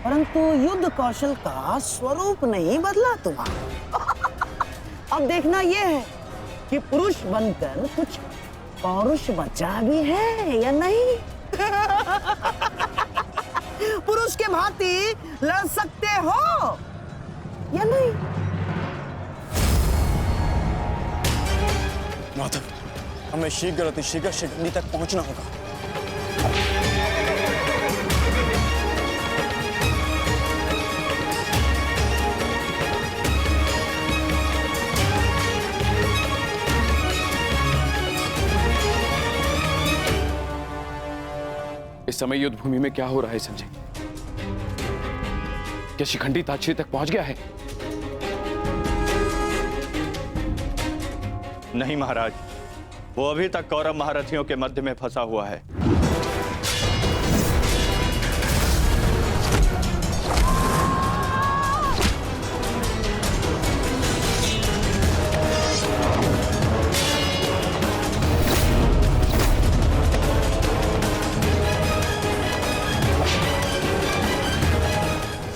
परंतु युद्ध कौशल का स्वरूप नहीं बदला तुम्हारा। अब देखना यह है कि पुरुष बनकर कुछ पौरुष बचा भी है या नहीं। पुरुष के भांति लड़ सकते हो या नहीं? माधव, हमें शीघ्र अतिशीघ्र शिखंडी तक पहुंचना होगा। इस समय युद्ध भूमि में क्या हो रहा है संजय? क्या शिखंडी ताक्षी तक पहुंच गया है? नहीं महाराज, वो अभी तक कौरव महारथियों के मध्य में फंसा हुआ है।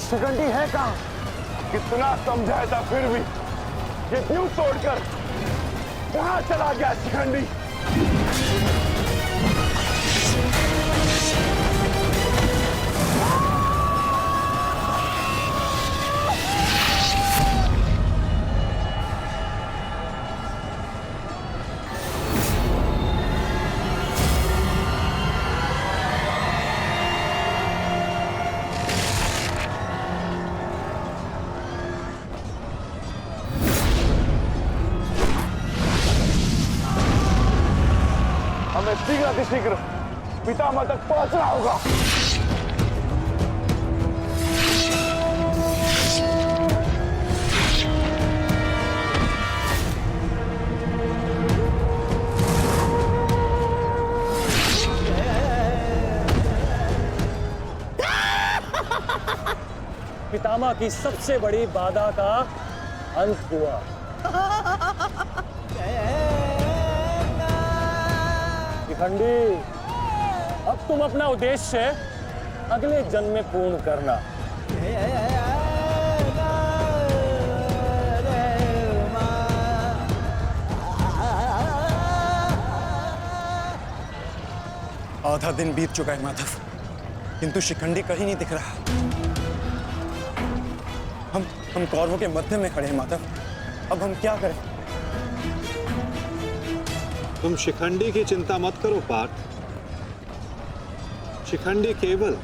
शिखंडी है कहाँ? कितना समझाया था फिर भी ये क्यों तोड़कर कहाँ चला गया शिखंडी? हमें शीघ्र अतिशीघ्र पितामह तक पहुंचना होगा। पितामह की सबसे बड़ी बाधा का अंत हुआ। शिखंडी, अब तुम अपना उद्देश्य अगले जन्म में पूर्ण करना। आधा दिन बीत चुका है माधव, किंतु शिखंडी कहीं नहीं दिख रहा। हम कौरवों के मध्य में खड़े हैं माधव, अब हम क्या करें? तुम शिखंडी की चिंता मत करो पार्थ। शिखंडी केवल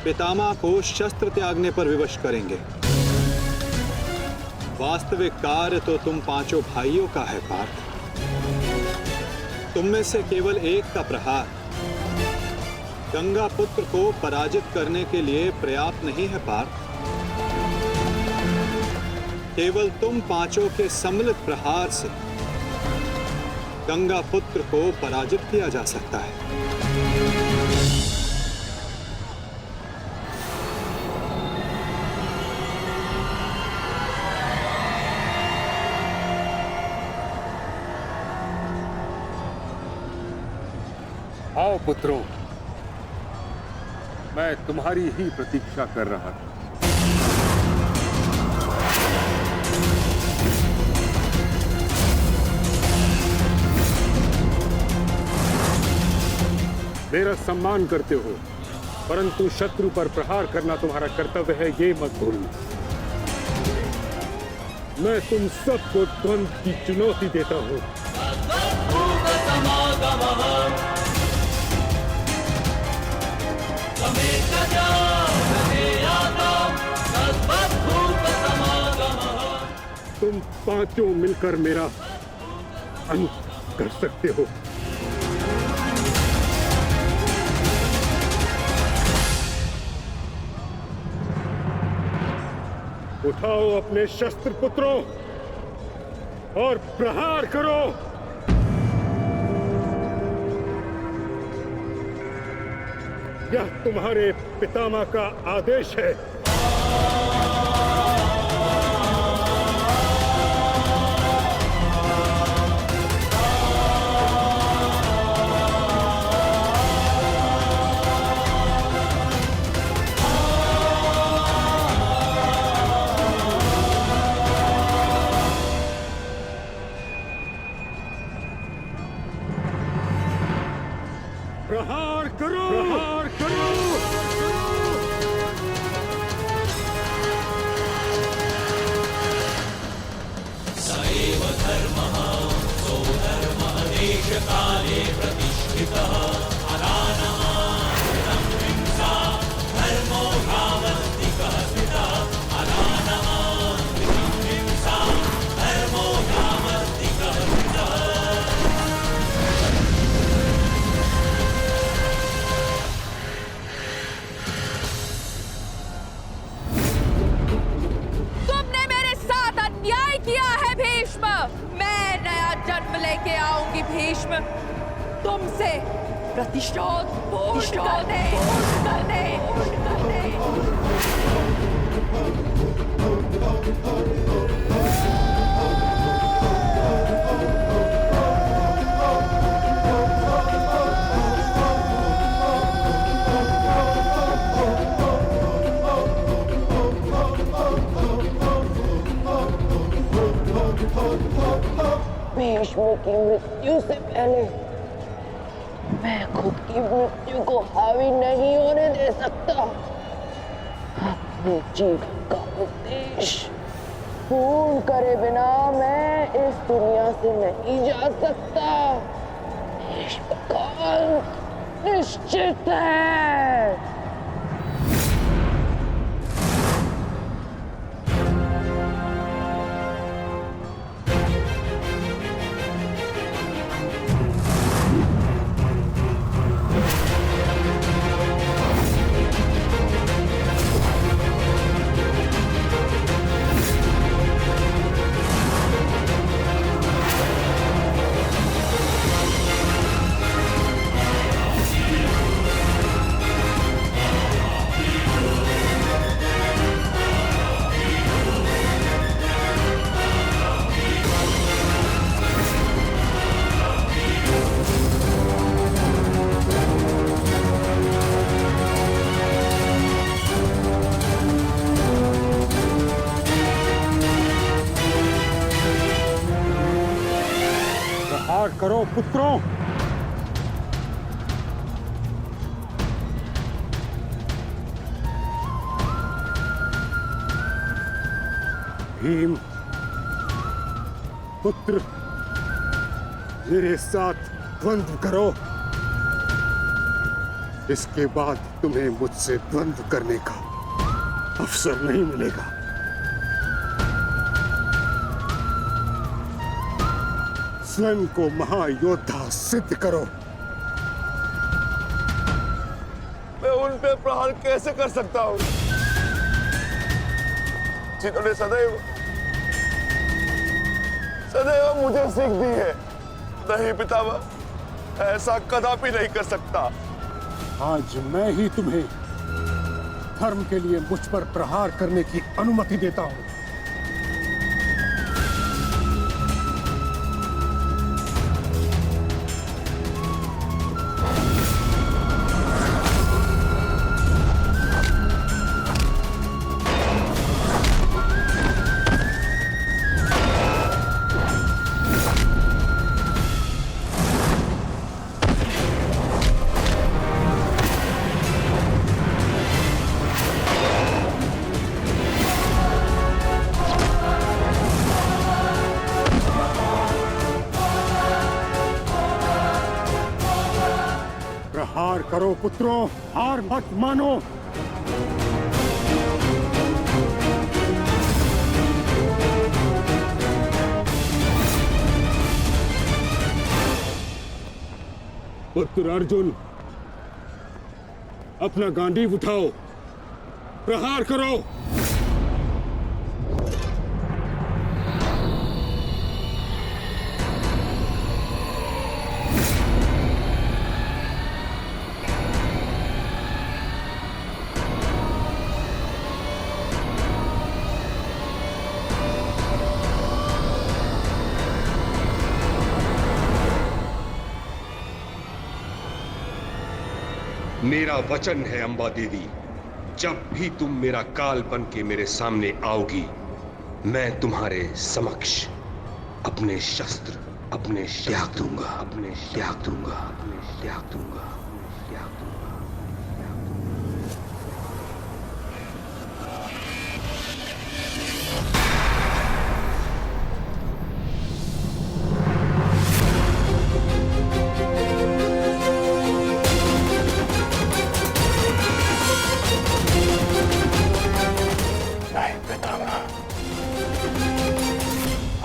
पितामह को शस्त्र त्यागने पर विवश करेंगे। वास्तविक कार्य तो तुम पांचों भाइयों का है पार्थ। तुम में से केवल एक का प्रहार गंगा पुत्र को पराजित करने के लिए पर्याप्त नहीं है पार्थ। केवल तुम पांचों के सम्मिलित प्रहार से गंगा पुत्र को पराजित किया जा सकता है। आओ पुत्रों, मैं तुम्हारी ही प्रतीक्षा कर रहा था। मेरा सम्मान करते हो, परंतु शत्रु पर प्रहार करना तुम्हारा कर्तव्य है, ये मत भूलना। मैं तुम सबको द्वंद्व की चुनौती देता हूं। तुम पांचों मिलकर मेरा अंत कर सकते हो। उठाओ अपने शस्त्र पुत्रों और प्रहार करो। यह तुम्हारे पितामह का आदेश है। भीष्म तुमसे प्रतिशोध पूर्ण करने भीष्म की मृत्यु से पहले मैं खुद की मृत्यु को हावी नहीं होने दे सकता। अपने जीवन का उद्देश्य पूर्ण करे बिना मैं इस दुनिया से नहीं जा सकता। भीष्म का अंत निश्चित है। करो पुत्रों। भीम पुत्र, मेरे साथ द्वंद्व करो। इसके बाद तुम्हें मुझसे द्वंद्व करने का अवसर नहीं मिलेगा। स्वयं को महायोद्धा सिद्ध करो। मैं उन पे प्रहार कैसे कर सकता हूं जिन्होंने सदैव मुझे सीख दी है? नहीं पितामह, ऐसा कदापि नहीं कर सकता। आज मैं ही तुम्हें धर्म के लिए मुझ पर प्रहार करने की अनुमति देता हूं। प्रहार करो पुत्रों, हार मत मानो। पुत्र अर्जुन, अपना गांडीव उठाओ, प्रहार करो। मेरा वचन है अंबा देवी, जब भी तुम मेरा काल बन के मेरे सामने आओगी, मैं तुम्हारे समक्ष अपने शस्त्र त्याग दूंगा, त्याग दूंगा।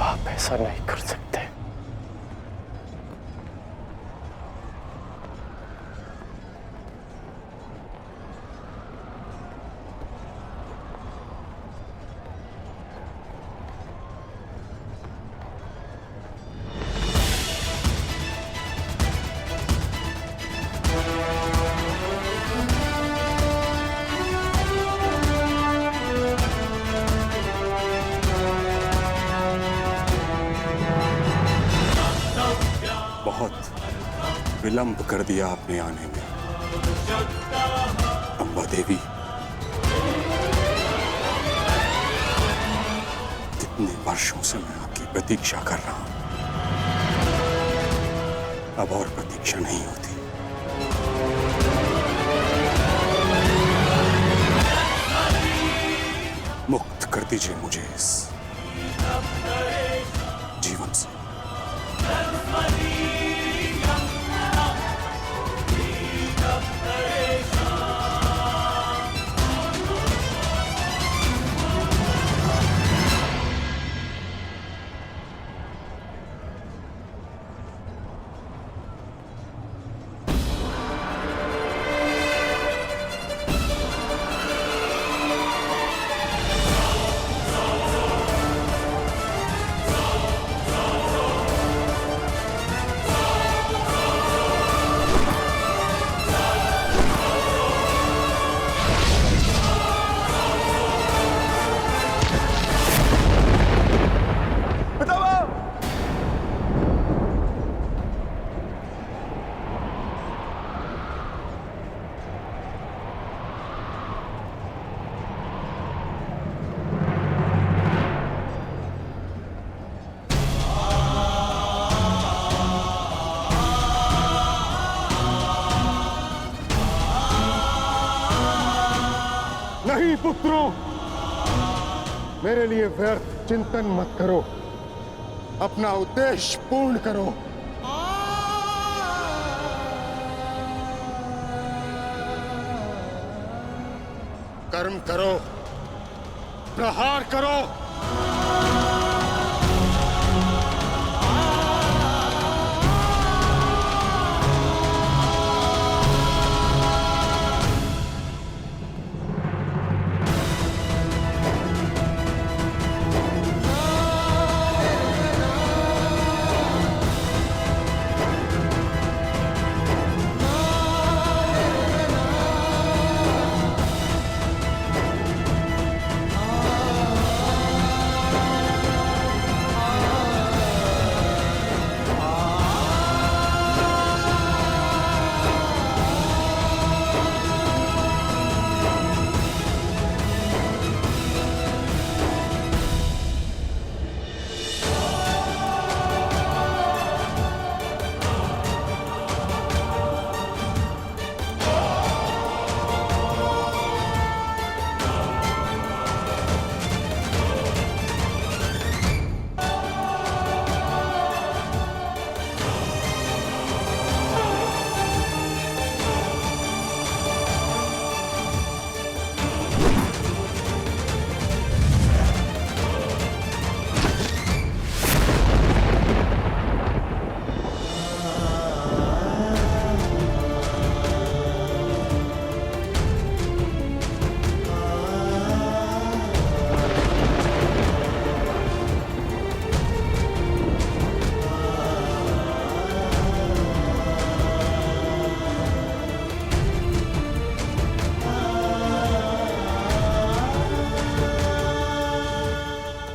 आप ऐसा नहीं कर सकते। विलंब कर दिया आपने आने में। अम्बा देवी, कितने वर्षों से मैं आपकी प्रतीक्षा कर रहा हूं। अब और प्रतीक्षा नहीं होती। मुक्त कर दीजिए मुझे इस जीवन से। नहीं पुत्रों, मेरे लिए व्यर्थ चिंतन मत करो, अपना उद्देश्य पूर्ण करो। कर्म करो, प्रहार करो।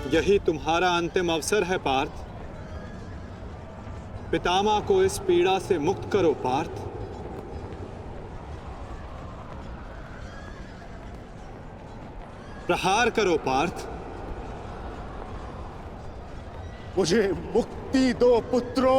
यही तुम्हारा अंतिम अवसर है पार्थ। पितामह को इस पीड़ा से मुक्त करो पार्थ। प्रहार करो पार्थ। मुझे मुक्ति दो पुत्रों।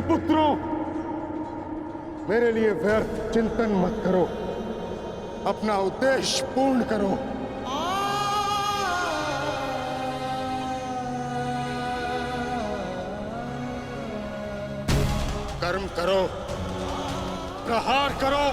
पुत्रों, मेरे लिए व्यर्थ चिंतन मत करो, अपना उद्देश्य पूर्ण करो। कर्म करो, प्रहार करो।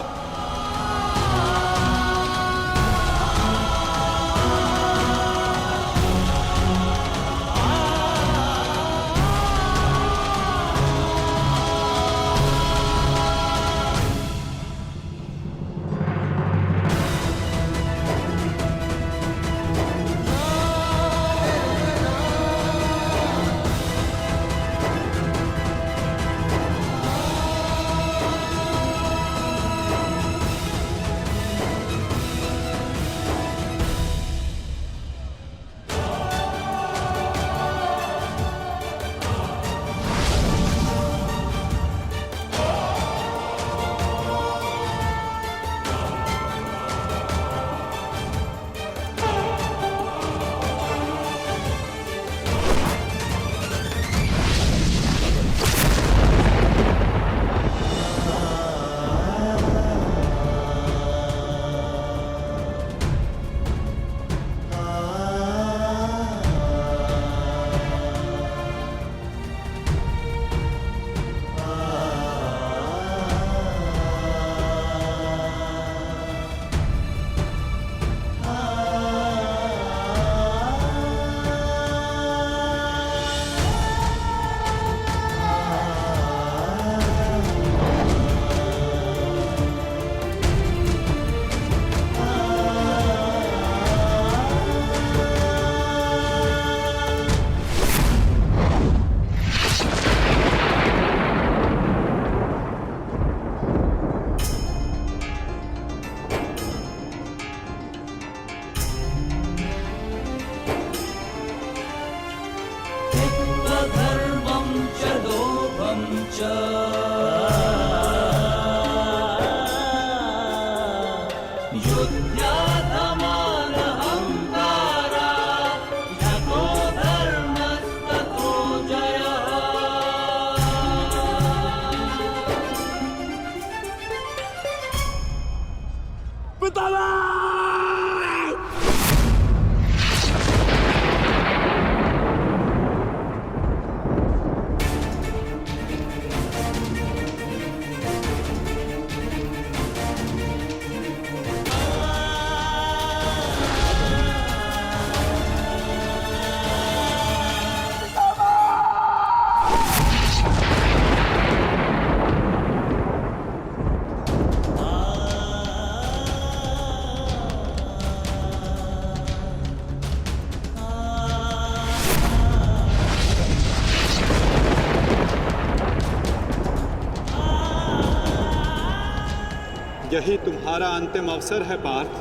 यही तुम्हारा अंतिम अवसर है पार्थ,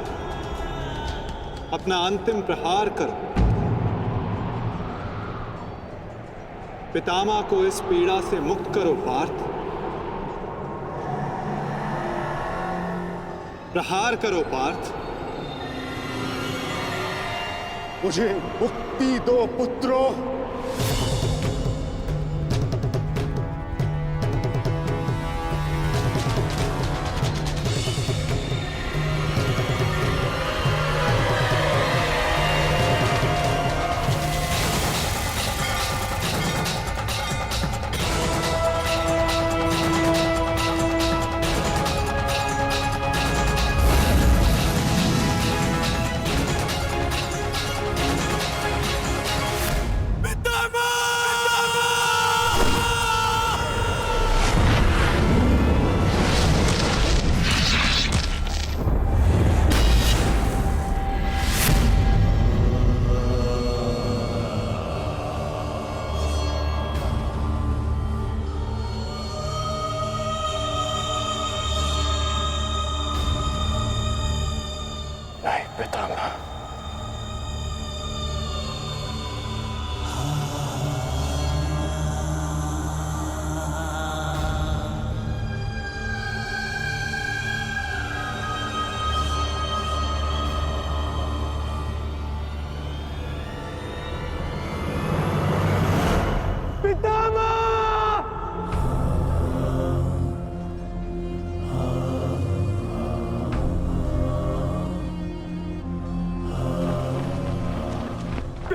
अपना अंतिम प्रहार करो। पितामह को इस पीड़ा से मुक्त करो पार्थ, प्रहार करो पार्थ। मुझे मुक्ति दो पुत्रों।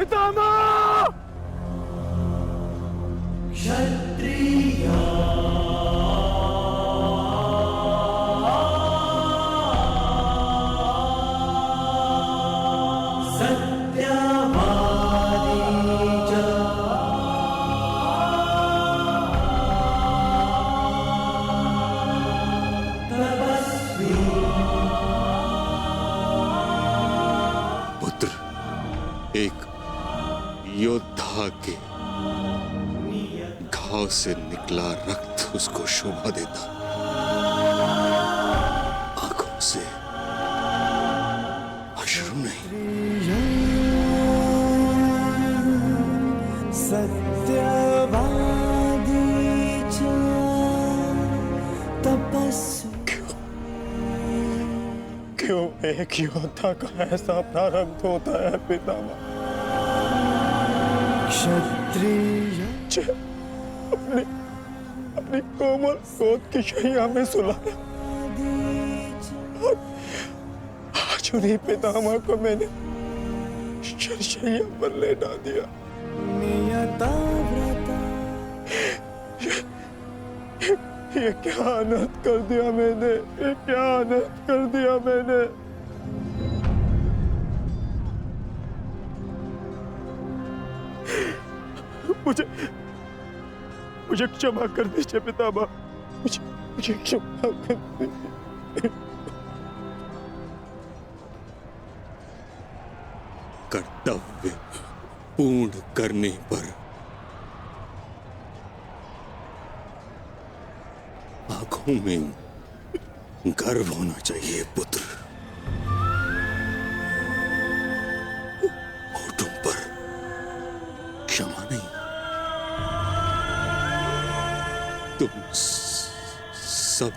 पितामह। पुत्र, एक योद्धा के घाव से निकला रक्त उसको शोभा देता, आंखों से अश्रु नहीं। क्यों एक योद्धा का ऐसा प्रारब्ध होता है पितामह? क्षत्रिय अपनी कोमल गोद की शैया में सुलाया, आज उन्हीं पितामह को मैंने शरशैया पर लेटा दिया। ये क्या अनर्थ कर दिया मैंने, ये क्या अनर्थ कर दिया मैंने। मुझे क्षमा कर दीजिए पितामह, मुझे क्षमा कर दीजिए। कर्तव्य पूर्ण करने पर आंखों में गर्व होना चाहिए पुत्र, होठों पर क्षमा नहीं। तुम सब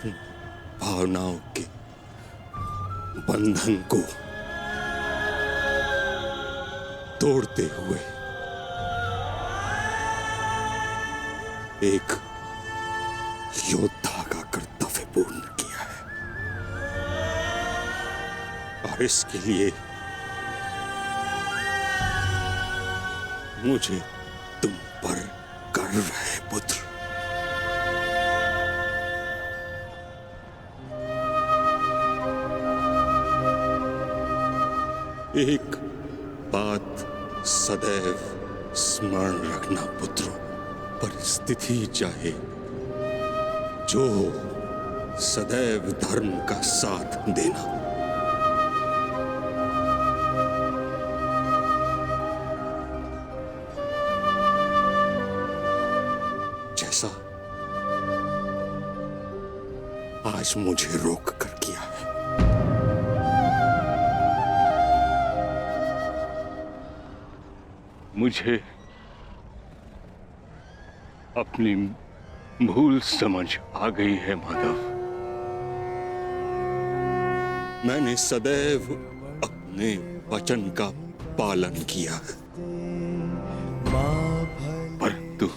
भावनाओं के बंधन को तोड़ते हुए एक योद्धा का कर्तव्य पूर्ण किया है, और इसके लिए मुझे तुम पर गर्व है पुत्र। एक बात सदैव स्मरण रखना पुत्रों, परिस्थिति चाहे जो सदैव धर्म का साथ देना। जैसा आज मुझे रोक कर किया है। मुझे अपनी भूल समझ आ गई है माधव। मैंने सदैव अपने वचन का पालन किया है, परंतु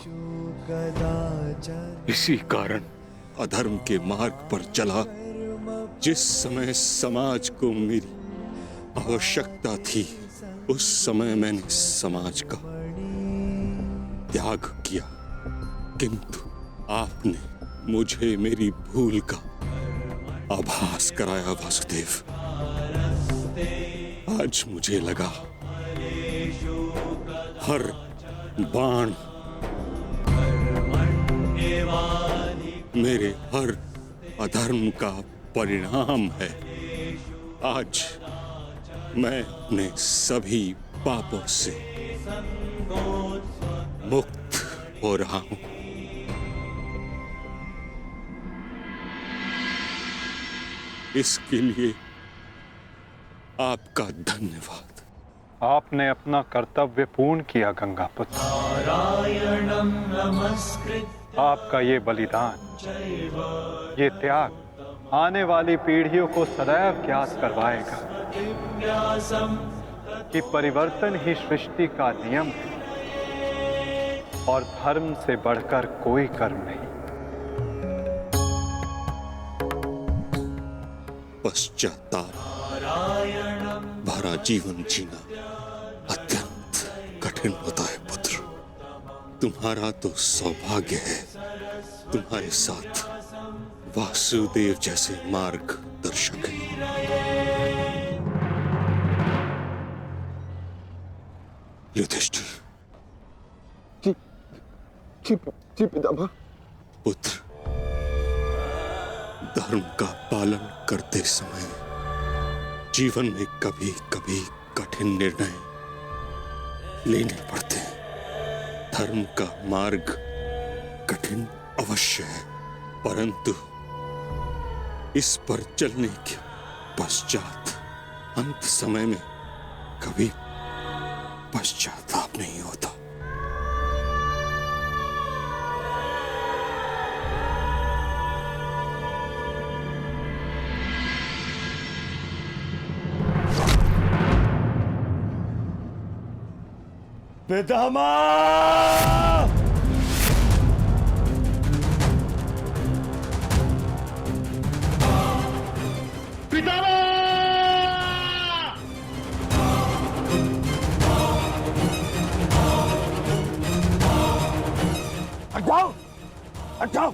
इसी कारण अधर्म के मार्ग पर चला। जिस समय समाज को मेरी आवश्यकता थी, उस समय मैंने समाज का त्याग किया, किंतु आपने मुझे मेरी भूल का आभास कराया वासुदेव। आज मुझे लगा हर बाण मेरे हर अधर्म का परिणाम है। आज मैं अपने सभी पापों से मुक्त हो रहा हूं। इसके लिए आपका धन्यवाद। आपने अपना कर्तव्य पूर्ण किया गंगापुत्र। आपका ये बलिदान, ये त्याग आने वाली पीढ़ियों को सदैव ज्ञात करवाएगा कि परिवर्तन ही सृष्टि का नियम है और धर्म से बढ़कर कोई कर्म नहीं। पश्चाताप भरा जीवन जीना अत्यंत कठिन कठिन होता है पुत्र। तुम्हारा तो सौभाग्य है, तुम्हारे साथ वासुदेव जैसे मार्गदर्शक हैं। युधिष्ठिर। जी पितामह। पुत्र, धर्म का पालन करते समय जीवन में कभी कभी कठिन निर्णय लेने पड़ते हैं। धर्म का मार्ग कठिन अवश्य है, परंतु इस पर चलने के पश्चात अंत समय में कभी पश्चाताप नहीं होता। पितामह! हट जाओ, हट जाओ,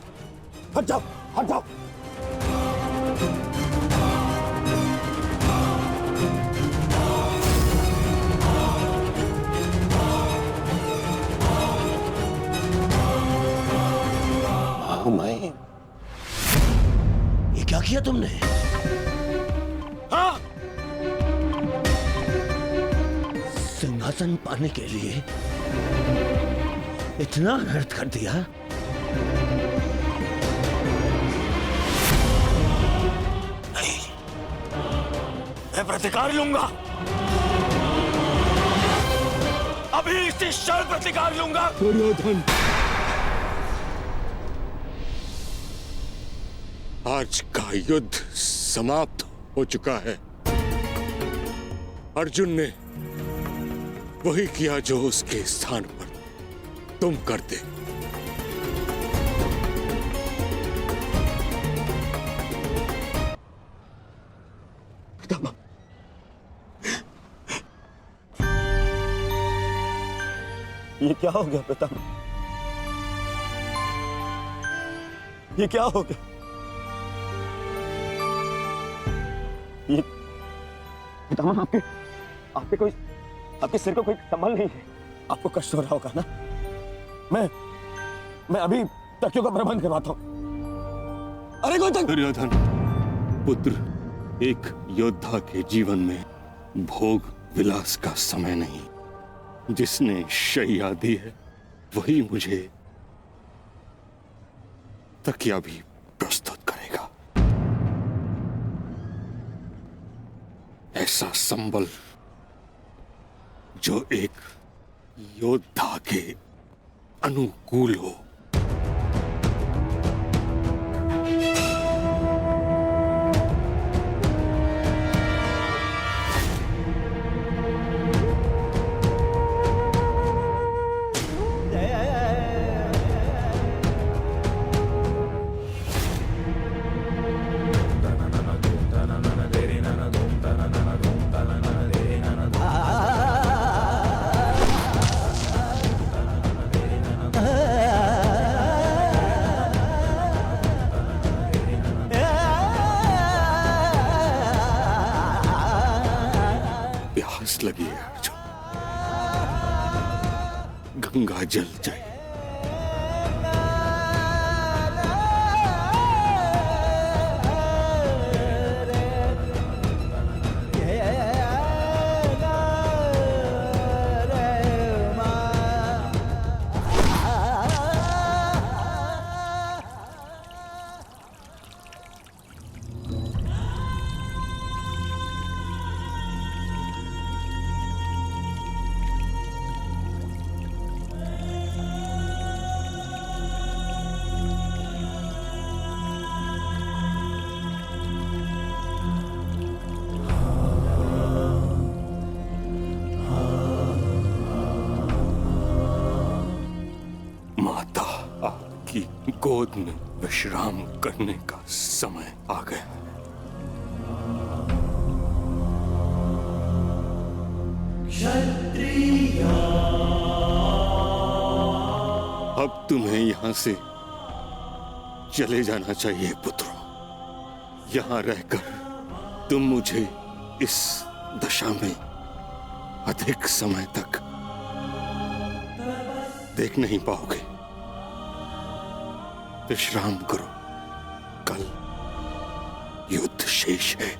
हट जाओ, हट जाओ। मैं ये क्या किया तुमने? हाँ? सिंहासन पाने के लिए इतना अनर्थ कर दिया? नहीं, मैं प्रतिकार लूंगा। अभी इसी क्षण प्रतिकार लूंगा। दुर्योधन, आज का युद्ध समाप्त हो चुका है। अर्जुन ने वही किया जो उसके स्थान पर तुम करते। पितामह, ये क्या हो गया पितामह? ये क्या हो गया? ये पितामह, आपके सिर को कोई संभल नहीं है। आपको कष्ट हो रहा होगा ना? मैं अभी तकियों का प्रबंध करवाता हूं। अरे कोई दुर्योधन पुत्र, एक योद्धा के जीवन में भोग विलास का समय नहीं। जिसने शैया दी है वही मुझे तकिया भी प्रस्तुत करेगा। ऐसा संबल जो एक योद्धा के अनुकूल हो। लगी है अर्जुन, गंगा जल जाए। गोद में विश्राम करने का समय आ गया। क्षत्रिय अब तुम्हें यहां से चले जाना चाहिए पुत्रों। यहां रहकर तुम मुझे इस दशा में अधिक समय तक देख नहीं पाओगे। विश्राम करो, कल युद्ध शेष है।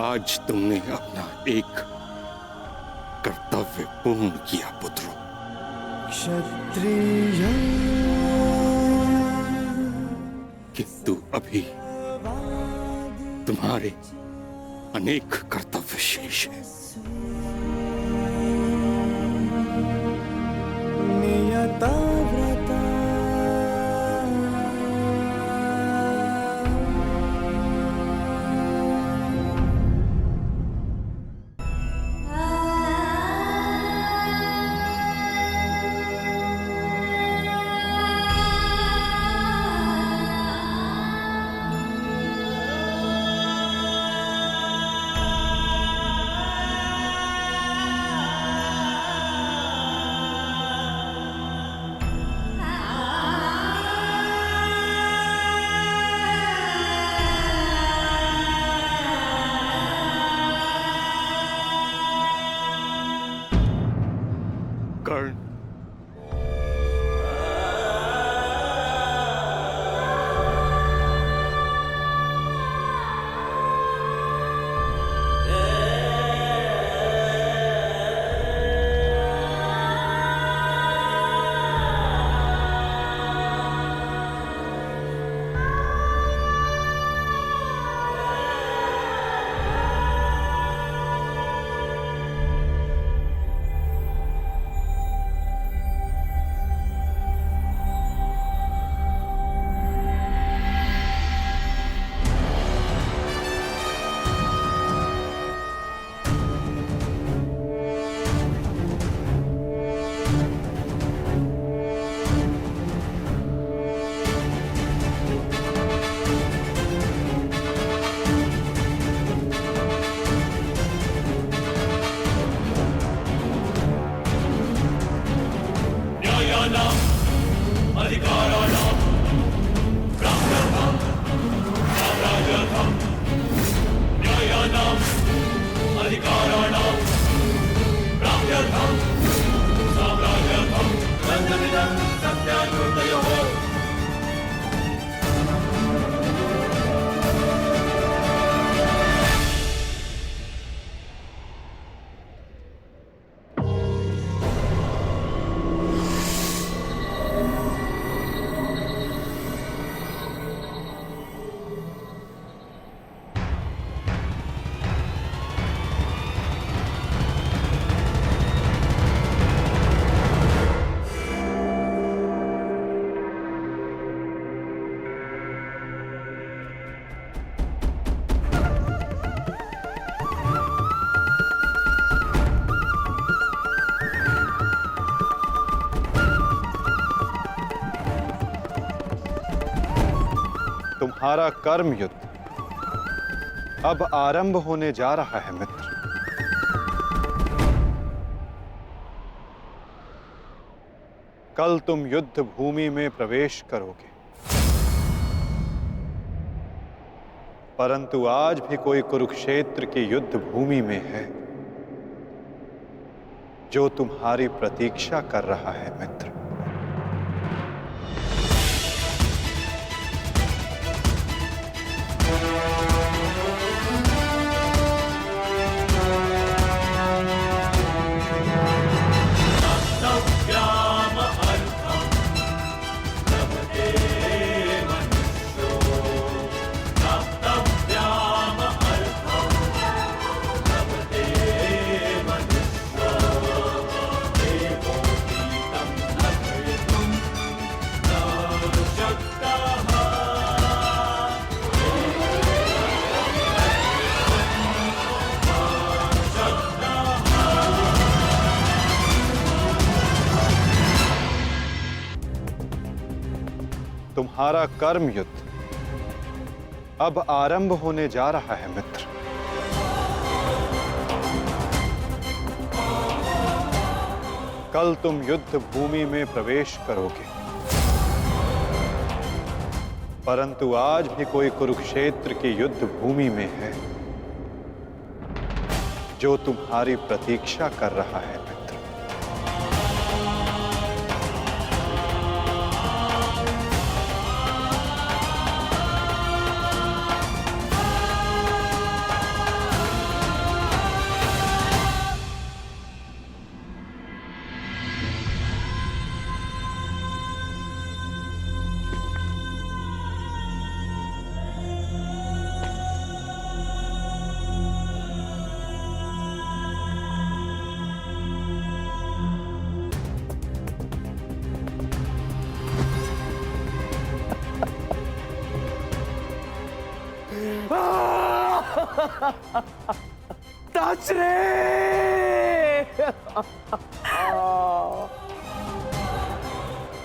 आज तुमने अपना एक कर्तव्य पूर्ण किया पुत्रों। क्षत्रिय किंतु अभी तुम्हारे अनेक कर्तव्य शेष हैं। नियताव्रता कर्ण, तुम्हारा कर्म युद्ध अब आरंभ होने जा रहा है मित्र। कल तुम युद्ध भूमि में प्रवेश करोगे, परंतु आज भी कोई कुरुक्षेत्र की युद्ध भूमि में है जो तुम्हारी प्रतीक्षा कर रहा है मित्र। तुम्हारा कर्म युद्ध अब आरंभ होने जा रहा है मित्र। कल तुम युद्ध भूमि में प्रवेश करोगे, परंतु आज भी कोई कुरुक्षेत्र की युद्ध भूमि में है जो तुम्हारी प्रतीक्षा कर रहा है मित्र।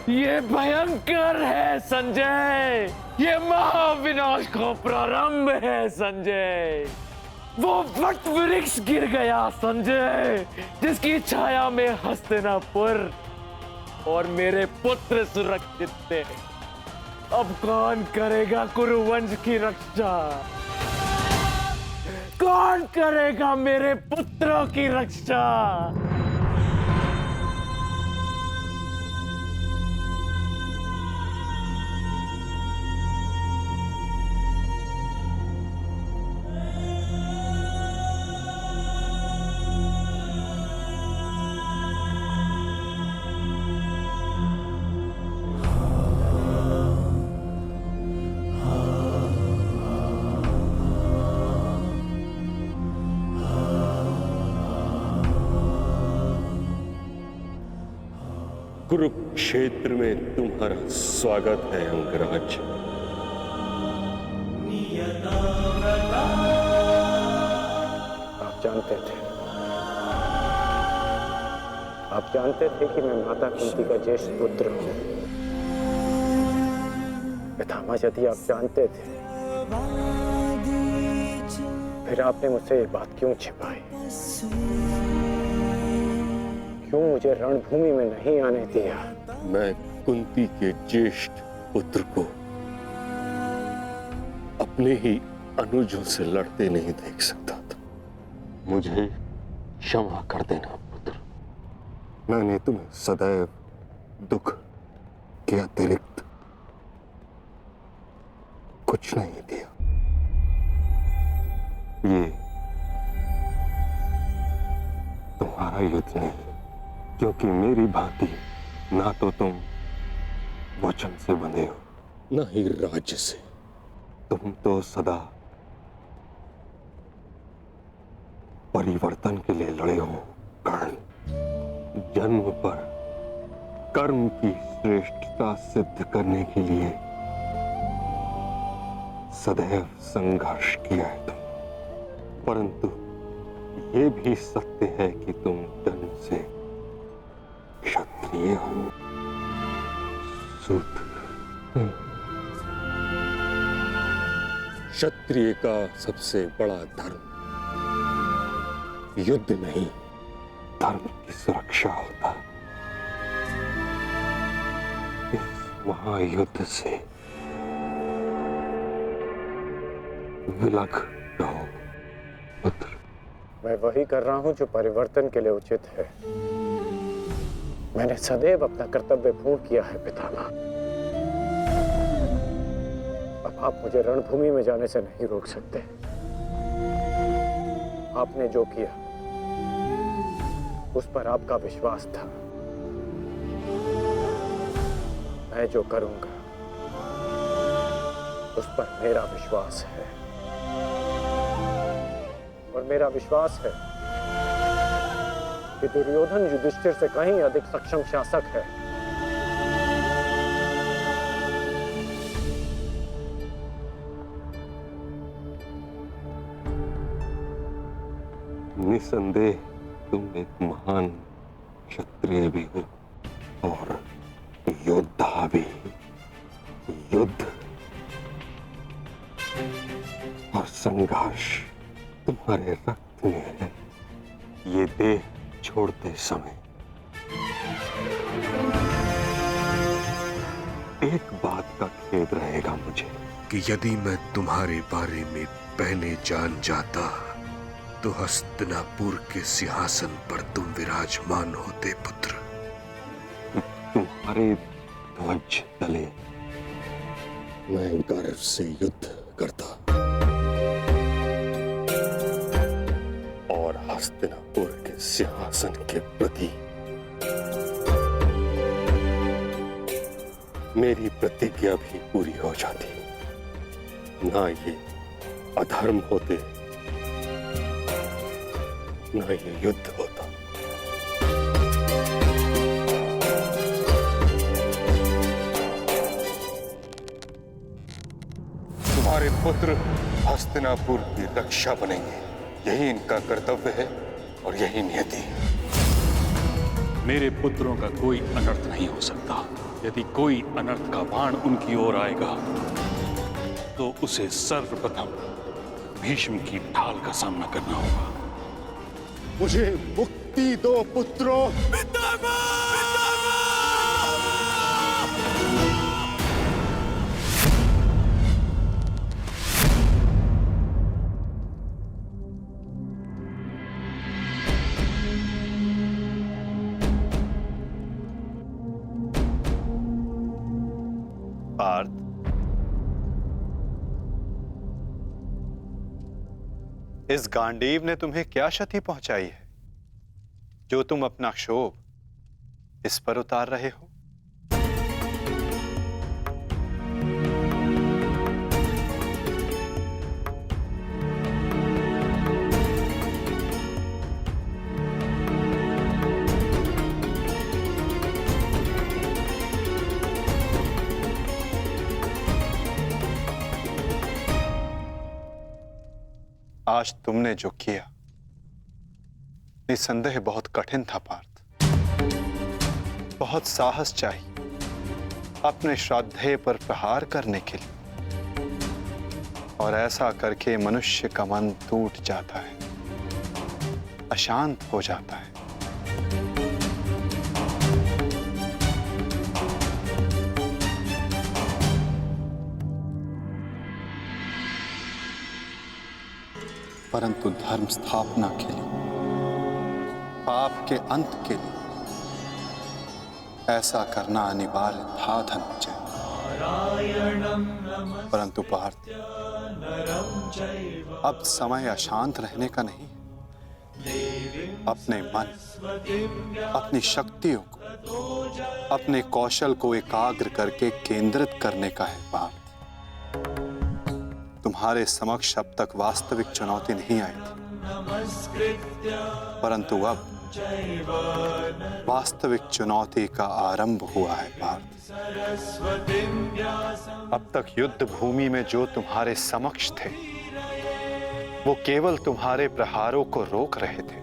ये भयंकर है संजय, ये महाविनाश का प्रारंभ है संजय। वो वट वृक्ष गिर गया संजय, जिसकी छाया में हस्तिनापुर और मेरे पुत्र सुरक्षित थे। अब कौन करेगा कुरुवंश की रक्षा? कौन करेगा मेरे पुत्रों की रक्षा? कुरुक्षेत्र में तुम्हारा स्वागत है अंगराज। आप जानते थे कि मैं माता कुंती का ज्येष्ठ पुत्र हूं। पितामह यदि आप जानते थे, फिर आपने मुझसे ये बात क्यों छिपाई? क्यों मुझे रणभूमि में नहीं आने दिया? मैं कुंती के ज्येष्ठ पुत्र को अपने ही अनुजों से लड़ते नहीं देख सकता था। मुझे क्षमा कर देना पुत्र। मैंने तुम्हें सदैव दुख के अतिरिक्त कुछ नहीं दिया। ये तुम्हारा युद्ध नहीं, क्योंकि मेरी भांति ना तो तुम वचन से बंधे हो, ना ही राज्य से। तुम तो सदा परिवर्तन के लिए लड़े हो कर्ण। जन्म पर कर्म की श्रेष्ठता सिद्ध करने के लिए सदैव संघर्ष किया है तुम। परंतु ये भी सत्य है कि तुम जन्म से क्षत्रिय हो। क्षत्रिय का सबसे बड़ा धर्म युद्ध नहीं, धर्म की सुरक्षा होता। इस महायुद्ध से विलग रहो पुत्र। मैं वही कर रहा हूं जो परिवर्तन के लिए उचित है। मैंने सदैव अपना कर्तव्य पूर्ण किया है पितामह। अब आप मुझे रणभूमि में जाने से नहीं रोक सकते। आपने जो किया उस पर आपका विश्वास था। मैं जो करूंगा उस पर मेरा विश्वास है, और मेरा विश्वास है कि दुर्योधन युधिष्ठिर से कहीं अधिक सक्षम शासक है। निसंदेह तुम एक महान क्षत्रिय भी हो और योद्धा भी। युद्ध और संघर्ष तुम्हारे रक्त में है। ये देह छोड़ते समय एक बात का खेद रहेगा मुझे कि यदि मैं तुम्हारे बारे में पहले जान जाता तो हस्तिनापुर के सिंहासन पर तुम विराजमान होते पुत्र। तुम्हारे ध्वज तले मैं गौरव से युद्ध करता और हस्तिनापुर के सिंहासन के प्रति मेरी प्रतिज्ञा भी पूरी हो जाती। ना ये अधर्म होते, ना ये युद्ध होता। तुम्हारे पुत्र हस्तिनापुर की रक्षा बनेंगे, यही इनका कर्तव्य है और यही नियति। मेरे पुत्रों का कोई अनर्थ नहीं हो सकता। यदि कोई अनर्थ का बाण उनकी ओर आएगा तो उसे सर्वप्रथम भीष्म की ढाल का सामना करना होगा। मुझे मुक्ति दो पुत्रों। पार्थ, इस गांडीव ने तुम्हें क्या क्षति पहुंचाई है जो तुम अपना क्षोभ इस पर उतार रहे हो? आज तुमने जो किया निसंदेह बहुत कठिन था पार्थ। बहुत साहस चाहिए अपने श्राद्धेय पर प्रहार करने के लिए, और ऐसा करके मनुष्य का मन टूट जाता है, अशांत हो जाता है। परंतु धर्म स्थापना के लिए, पाप के अंत के लिए ऐसा करना अनिवार्य था धनंजय। परंतु पार्थ, अब समय अशांत रहने का नहीं, अपने मन, अपनी शक्तियों को, अपने कौशल को एकाग्र करके केंद्रित करने का है पार्थ। तुम्हारे समक्ष अब तक वास्तविक चुनौती नहीं आई थी, परंतु अब वास्तविक चुनौती का आरंभ हुआ है पार्थ। अब तक युद्ध भूमि में जो तुम्हारे समक्ष थे वो केवल तुम्हारे प्रहारों को रोक रहे थे,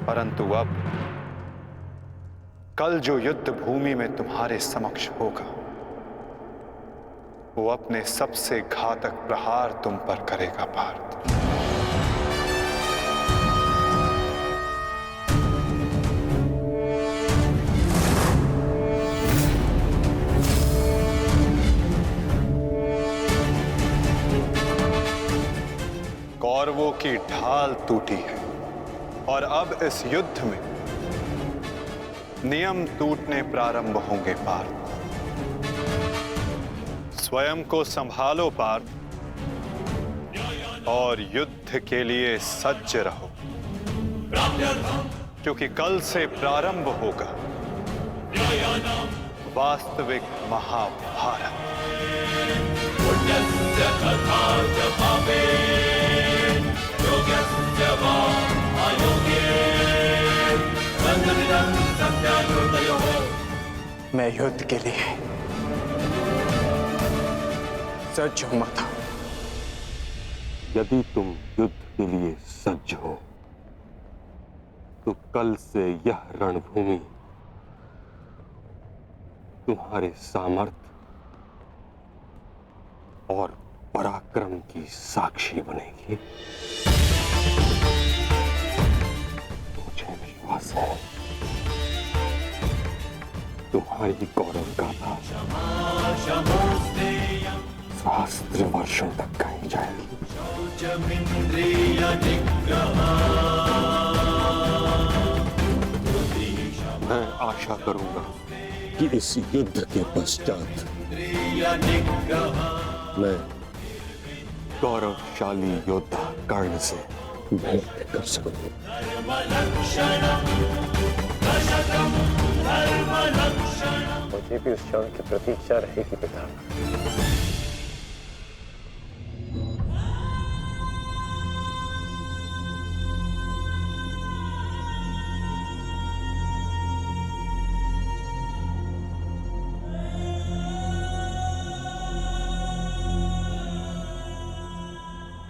परंतु अब कल जो युद्ध भूमि में तुम्हारे समक्ष होगा वो अपने सबसे घातक प्रहार तुम पर करेगा पार्थ। कौरवों की ढाल टूटी है और अब इस युद्ध में नियम टूटने प्रारंभ होंगे पार्थ। स्वयं को संभालो पार्थ और युद्ध के लिए सज्ज रहो, क्योंकि कल से प्रारंभ होगा वास्तविक महाभारत। मैं युद्ध के लिए सज्ज हूं माता। यदि तुम युद्ध के लिए सज्ज हो तो कल से यह रणभूमि तुम्हारे सामर्थ्य और पराक्रम की साक्षी बनेगी। मुझे विश्वास है तुम्हारी गौरव गाथा सहस्त्र वर्षों तक गाई जाएगी। मैं आशा करूंगा कि इस युद्ध के पश्चात मैं गौरवशाली योद्धा कर्ण से भेंट कर सकूं। मुझे भी उस क्षण की प्रतीक्षा रहेगी पिता।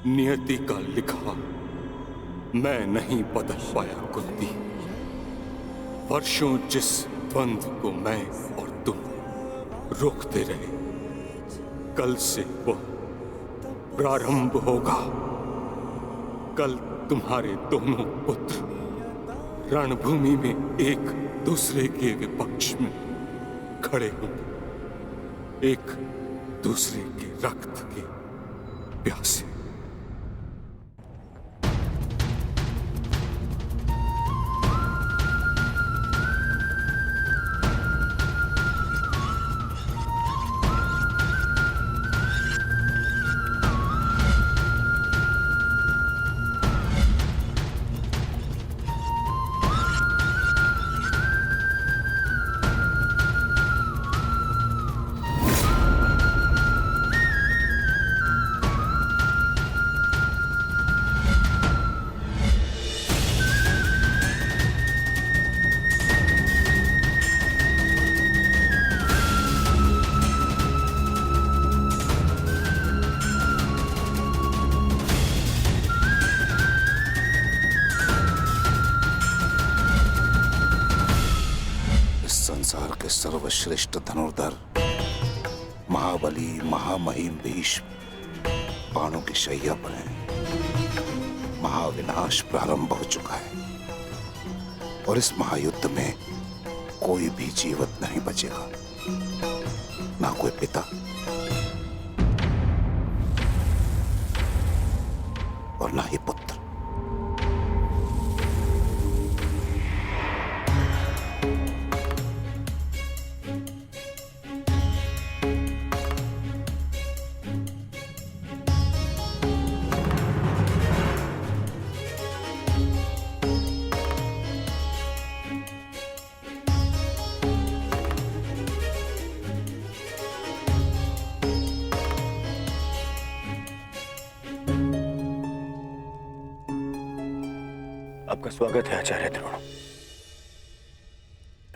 नियति का लिखा मैं नहीं बदल पाया कुंती। वर्षों जिस द्वंद्व को मैं और तुम रोकते रहे, कल से वो प्रारंभ होगा। कल तुम्हारे दोनों पुत्र रणभूमि में एक दूसरे के विपक्ष में खड़े होंगे, एक दूसरे के रक्त के प्यासे। संसार के सर्वश्रेष्ठ धनुर्धर महाबली महामहिम भीष्म बाणों की शैया पर हैं। महाविनाश प्रारंभ हो चुका है और इस महायुद्ध में कोई भी जीवित नहीं बचेगा, ना कोई पिता और ना ही पुत्र। आपका स्वागत है आचार्य द्रोण।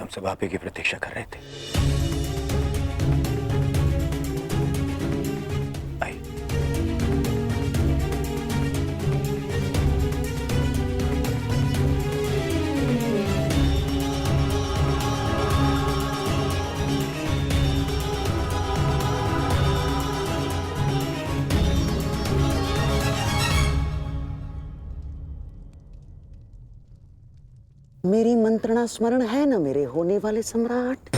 हम सब आप ही की प्रतीक्षा कर रहे थे। आइए। मेरी मंत्रणा स्मरण है ना मेरे होने वाले सम्राट?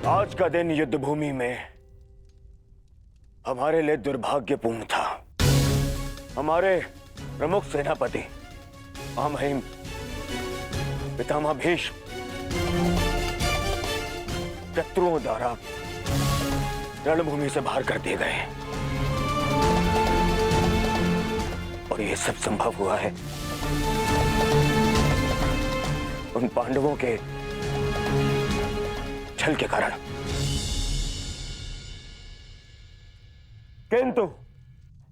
आज का दिन युद्ध भूमि में हमारे लिए दुर्भाग्यपूर्ण था। हमारे प्रमुख सेनापति महामहिम पितामह भीष्म शत्रुओं द्वारा रणभूमि से बाहर कर दिए गए और यह सब संभव हुआ है उन पांडवों के छल के कारण। किंतु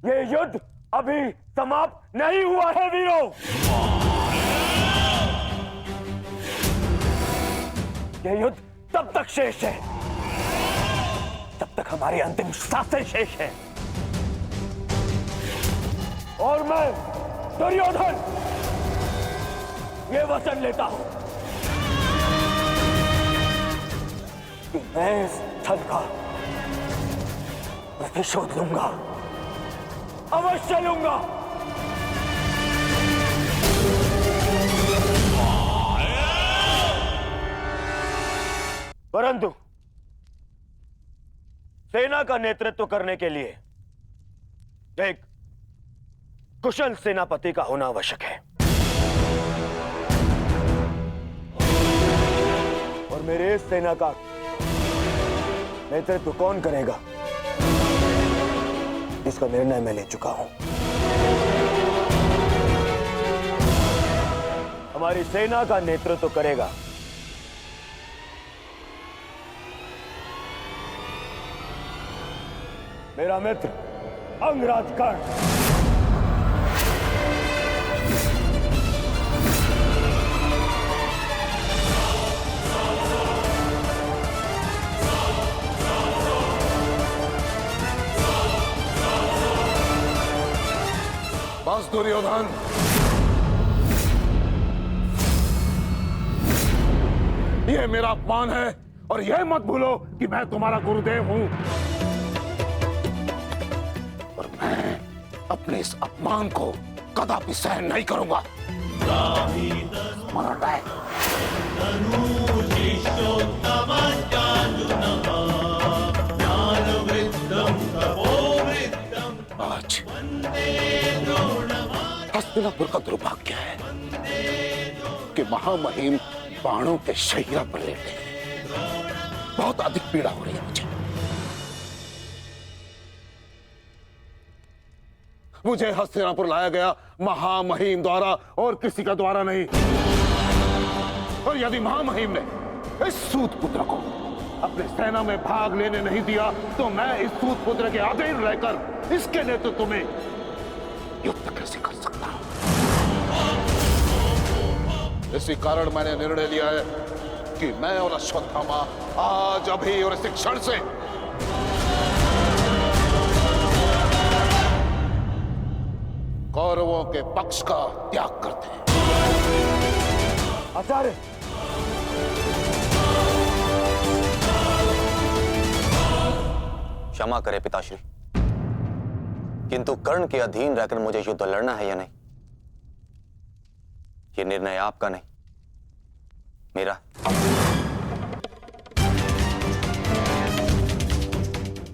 यह युद्ध अभी समाप्त नहीं हुआ है वीरों। यह युद्ध तब तक शेष है तब तक हमारी अंतिम सांसें शेष है। और मैं दुर्योधन ये वचन लेता हूं कि मैं इस स्थल का प्रतिशोध लूंगा, अवश्य लूंगा। परंतु सेना का नेतृत्व करने के लिए एक कुशल सेनापति का होना आवश्यक है, और मेरे इस सेना का नेतृत्व कौन करेगा, इसका निर्णय मैं ले चुका हूं। हमारी सेना का नेतृत्व करेगा मेरा मित्र अंगराज कर्ण। बस दुर्योधन, यह मेरा अपमान है, और यह मत भूलो कि मैं तुम्हारा गुरुदेव हूं, और मैं अपने इस अपमान को कदापि सहन नहीं करूंगा। स्मरण रहे। आज हस्तिनापुर का दुर्भाग्य है कि महामहिम बाणों के शैया पर लेटे हैं। बहुत अधिक पीड़ा हो रही है मुझे हस्तिनापुर लाया गया महामहिम द्वारा और किसी का द्वारा नहीं। और यदि महामहिम ने इस सूत पुत्र को अपने सेना में भाग लेने नहीं दिया, तो मैं इस सूत पुत्र के अधीन रहकर इसके नेतृत्व में युद्ध कैसे कर सकता हूं? इसी कारण मैंने निर्णय लिया है कि मैं और अश्वत्थामा आज, अभी और इस क्षण से कौरवों के पक्ष का त्याग करते हैं। आचार्य, क्षमा करें पिताश्री, किंतु कर्ण के अधीन रहकर मुझे युद्ध लड़ना है या नहीं, यह निर्णय आपका नहीं, मेरा।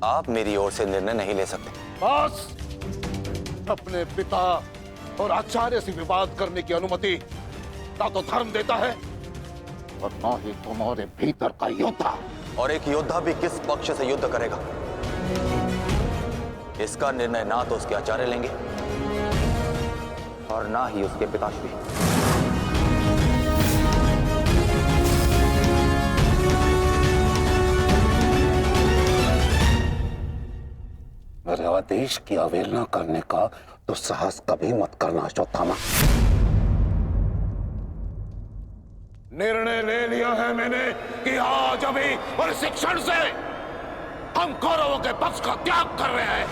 आप मेरी ओर से निर्णय नहीं ले सकते। बस, अपने पिता और आचार्य से विवाद करने की अनुमति ना तो धर्म देता है और ना ही तुम्हारे भीतर का योद्धा। और एक योद्धा भी किस पक्ष से युद्ध करेगा, इसका निर्णय ना तो उसके आचार्य लेंगे और ना ही उसके पिताश्री। मेरे आदेश की अवहेलना करने का तो साहस कभी मत करना अश्वत्थामा। निर्णय ले लिया है मैंने कि आज, अभी और इस क्षण से हम कौरवों के पक्ष का त्याग कर रहे हैं।